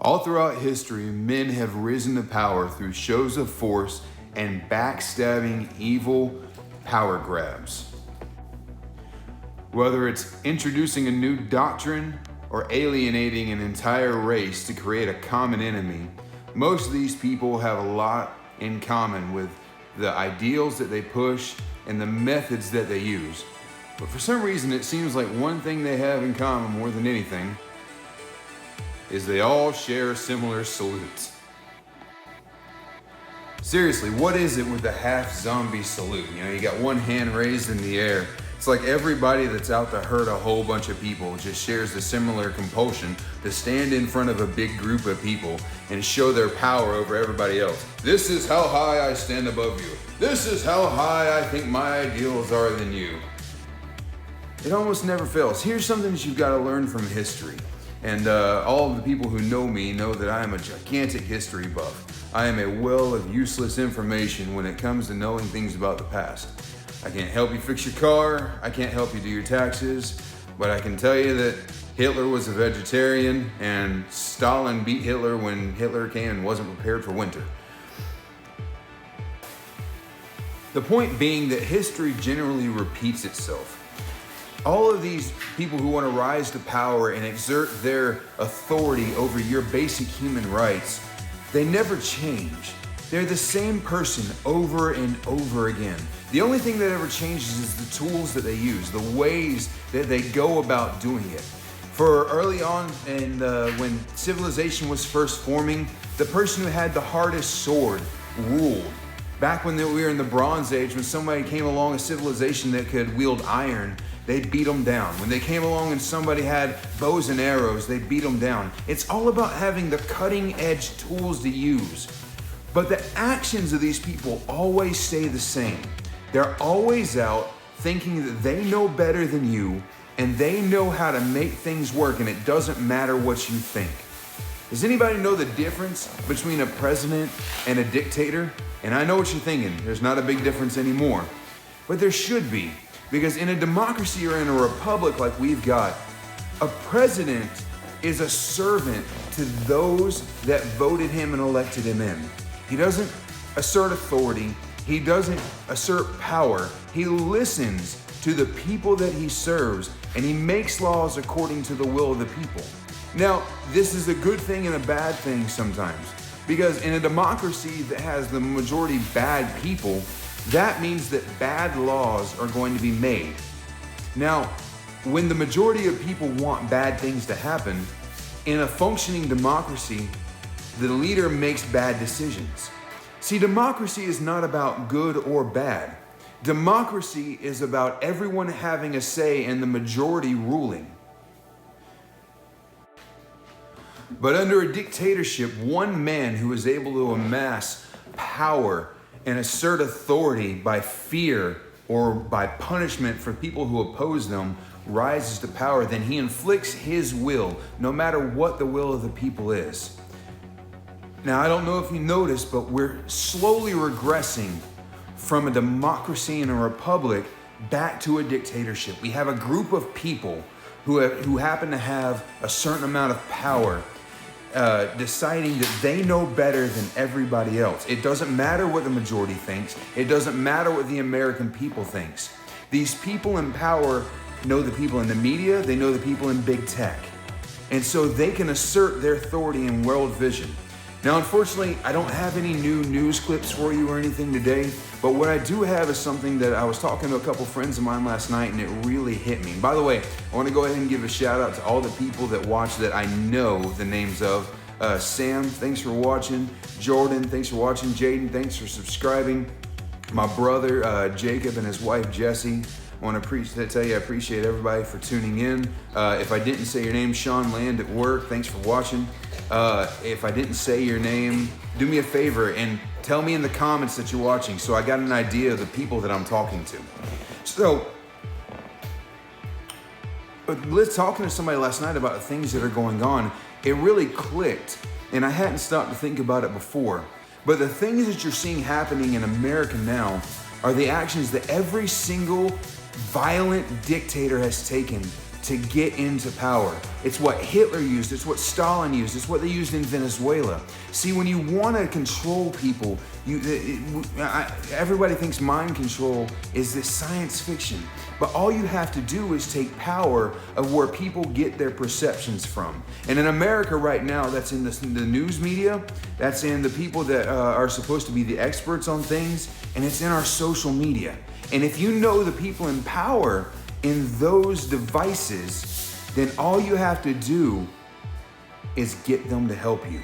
All throughout history, men have risen to power through shows of force and backstabbing evil power grabs. Whether it's introducing a new doctrine or alienating an entire race to create a common enemy, most of these people have a lot in common with the ideals that they push and the methods that they use. But for some reason, it seems like one thing they have in common more than anything is they all share similar salutes. Seriously, what is it with the half zombie salute? You know, you got one hand raised in the air. It's like everybody that's out to hurt a whole bunch of people just shares a similar compulsion to stand in front of a big group of people and show their power over everybody else. This is how high I stand above you. This is how high I think my ideals are than you. It almost never fails. Here's something that you've got to learn from history. And all of the people who know me know that I am a gigantic history buff. I am a well of useless information when it comes to knowing things about the past. I can't help you fix your car, I can't help you do your taxes, but I can tell you that Hitler was a vegetarian and Stalin beat Hitler when Hitler came and wasn't prepared for winter. The point being that history generally repeats itself. All of these people who want to rise to power and exert their authority over your basic human rights, they never change. They're the same person over and over again. The only thing that ever changes is the tools that they use, the ways that they go about doing it. For early on, and when civilization was first forming, the person who had the hardest sword ruled. Back when we were in the Bronze Age, when somebody came along, a civilization that could wield iron, they'd beat them down. When they came along and somebody had bows and arrows, they'd beat them down. It's all about having the cutting edge tools to use. But the actions of these people always stay the same. They're always out thinking that they know better than you and they know how to make things work, and it doesn't matter what you think. Does anybody know the difference between a president and a dictator? And I know what you're thinking. There's not a big difference anymore. But there should be. Because in a democracy or in a republic like we've got, a president is a servant to those that voted him and elected him in. He doesn't assert authority. He doesn't assert power. He listens to the people that he serves, and he makes laws according to the will of the people. Now, this is a good thing and a bad thing sometimes, because in a democracy that has the majority bad people, that means that bad laws are going to be made. Now, when the majority of people want bad things to happen, in a functioning democracy, the leader makes bad decisions. See, democracy is not about good or bad. Democracy is about everyone having a say and the majority ruling. But under a dictatorship, one man who is able to amass power and assert authority by fear or by punishment for people who oppose them rises to power, then he inflicts his will, no matter what the will of the people is. Now, I don't know if you noticed, but we're slowly regressing from a democracy and a republic back to a dictatorship. We have a group of people who happen to have a certain amount of power, deciding that they know better than everybody else. It doesn't matter what the majority thinks. It doesn't matter what the American people thinks. These people in power know the people in the media. They know the people in big tech. And so they can assert their authority and world vision. Now, unfortunately, I don't have any new news clips for you or anything today, but what I do have is something that I was talking to a couple friends of mine last night, and it really hit me. By the way, I want to go ahead and give a shout out to all the people that watch that I know the names of. Sam, thanks for watching. Jordan, thanks for watching. Jaden, thanks for subscribing. My brother, Jacob, and his wife, Jessie. I want to tell you I appreciate everybody for tuning in. If I didn't say your name, Sean Land at work, thanks for watching. If I didn't say your name, do me a favor and tell me in the comments that you're watching so I got an idea of the people that I'm talking to. So, talking to somebody last night about the things that are going on, it really clicked, and I hadn't stopped to think about it before. But the things that you're seeing happening in America now are the actions that every single violent dictator has taken to get into power. It's what Hitler used, it's what Stalin used, it's what they used in Venezuela. See, when you want to control people, everybody thinks mind control is this science fiction. But all you have to do is take power of where people get their perceptions from. And in America right now, that's in the news media, that's in the people that are supposed to be the experts on things, and it's in our social media. And if you know the people in power in those devices, then all you have to do is get them to help you.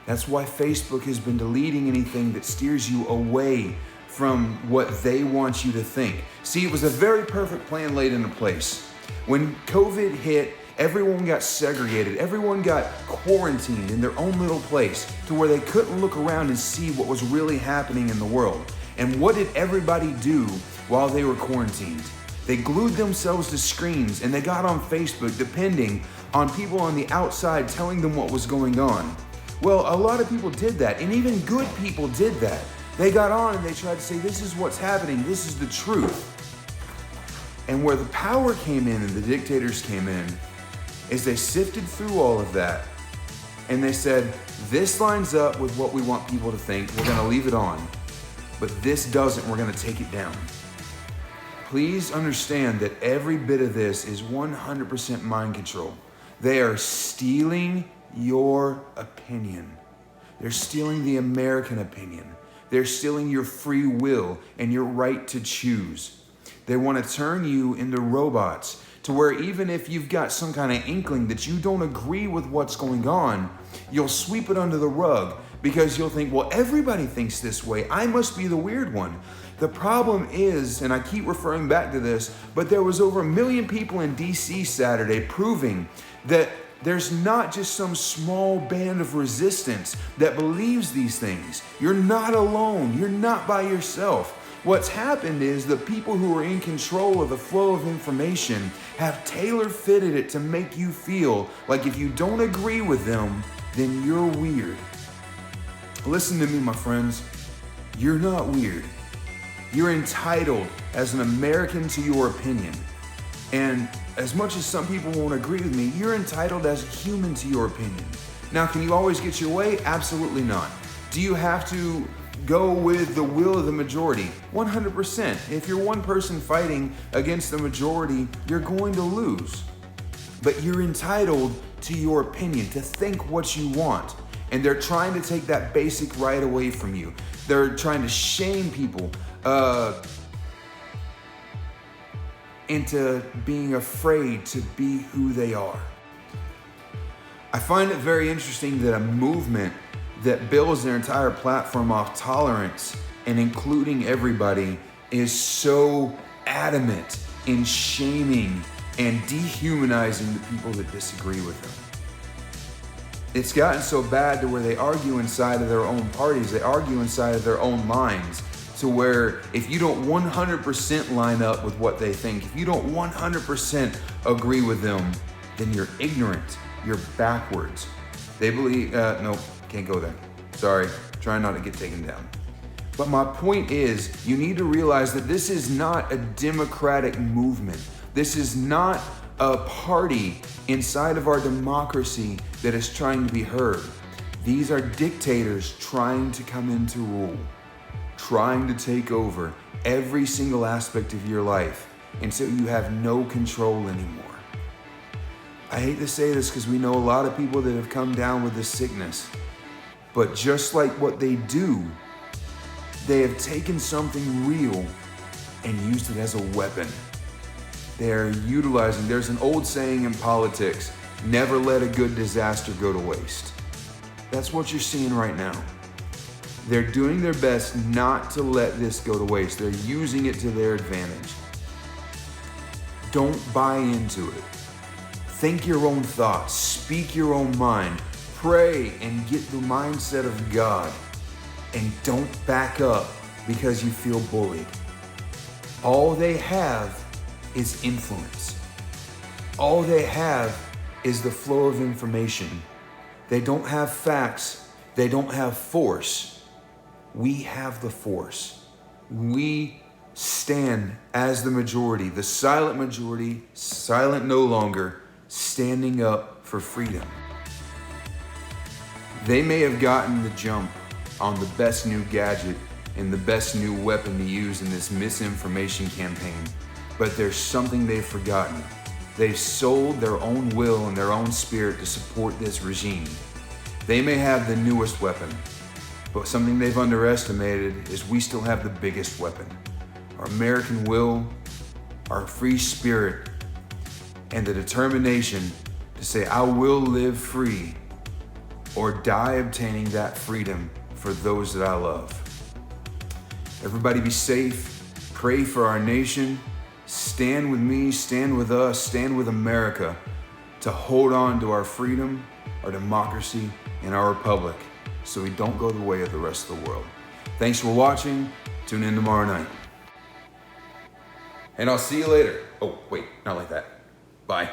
That's why Facebook has been deleting anything that steers you away from what they want you to think. See, it was a very perfect plan laid into place. When COVID hit, everyone got segregated. Everyone got quarantined in their own little place to where they couldn't look around and see what was really happening in the world. And what did everybody do while they were quarantined? They glued themselves to screens and they got on Facebook depending on people on the outside telling them what was going on. Well, a lot of people did that, and even good people did that. They got on and they tried to say, this is what's happening, this is the truth. And where the power came in and the dictators came in is they sifted through all of that and they said, this lines up with what we want people to think, we're gonna leave it on. But this doesn't, we're gonna take it down. Please understand that every bit of this is 100% mind control. They are stealing your opinion. They're stealing the American opinion. They're stealing your free will and your right to choose. They want to turn you into robots to where even if you've got some kind of inkling that you don't agree with what's going on, you'll sweep it under the rug because you'll think, well, everybody thinks this way. I must be the weird one. The problem is, and I keep referring back to this, but there was over 1 million people in DC Saturday proving that there's not just some small band of resistance that believes these things. You're not alone. You're not by yourself. What's happened is the people who are in control of the flow of information have tailor-fitted it to make you feel like if you don't agree with them, then you're weird. Listen to me, my friends. You're not weird. You're entitled as an American to your opinion. And as much as some people won't agree with me, you're entitled as a human to your opinion. Now, can you always get your way? Absolutely not. Do you have to go with the will of the majority? 100%. If you're one person fighting against the majority, you're going to lose. But you're entitled to your opinion, to think what you want. And they're trying to take that basic right away from you. They're trying to shame people into being afraid to be who they are. I find it very interesting that a movement that builds their entire platform off tolerance and including everybody is so adamant in shaming and dehumanizing the people that disagree with them. It's gotten so bad to where they argue inside of their own parties, they argue inside of their own minds, to where if you don't 100% line up with what they think, if you don't 100% agree with them, then you're ignorant, you're backwards. They believe, nope, can't go there. Sorry, trying not to get taken down. But my point is, you need to realize that this is not a democratic movement. This is not a party inside of our democracy that is trying to be heard. These are dictators trying to come into rule, trying to take over every single aspect of your life until you have no control anymore. I hate to say this because we know a lot of people that have come down with this sickness, but just like what they do, they have taken something real and used it as a weapon. They're utilizing, there's an old saying in politics, never let a good disaster go to waste. That's what you're seeing right now. They're doing their best not to let this go to waste. They're using it to their advantage. Don't buy into it. Think your own thoughts, speak your own mind, pray and get the mindset of God, and don't back up because you feel bullied. All they have is influence. All they have is the flow of information. They don't have facts. They don't have force. We have the force. We stand as the majority, the silent majority, silent no longer, standing up for freedom. They may have gotten the jump on the best new gadget and the best new weapon to use in this misinformation campaign, but there's something they've forgotten. They've sold their own will and their own spirit to support this regime. They may have the newest weapon, but something they've underestimated is we still have the biggest weapon. Our American will, our free spirit, and the determination to say, I will live free or die obtaining that freedom for those that I love. Everybody be safe, pray for our nation, stand with me, stand with us, stand with America to hold on to our freedom, our democracy, and our republic so we don't go the way of the rest of the world. Thanks for watching. Tune in tomorrow night. And I'll see you later. Oh, wait, not like that. Bye.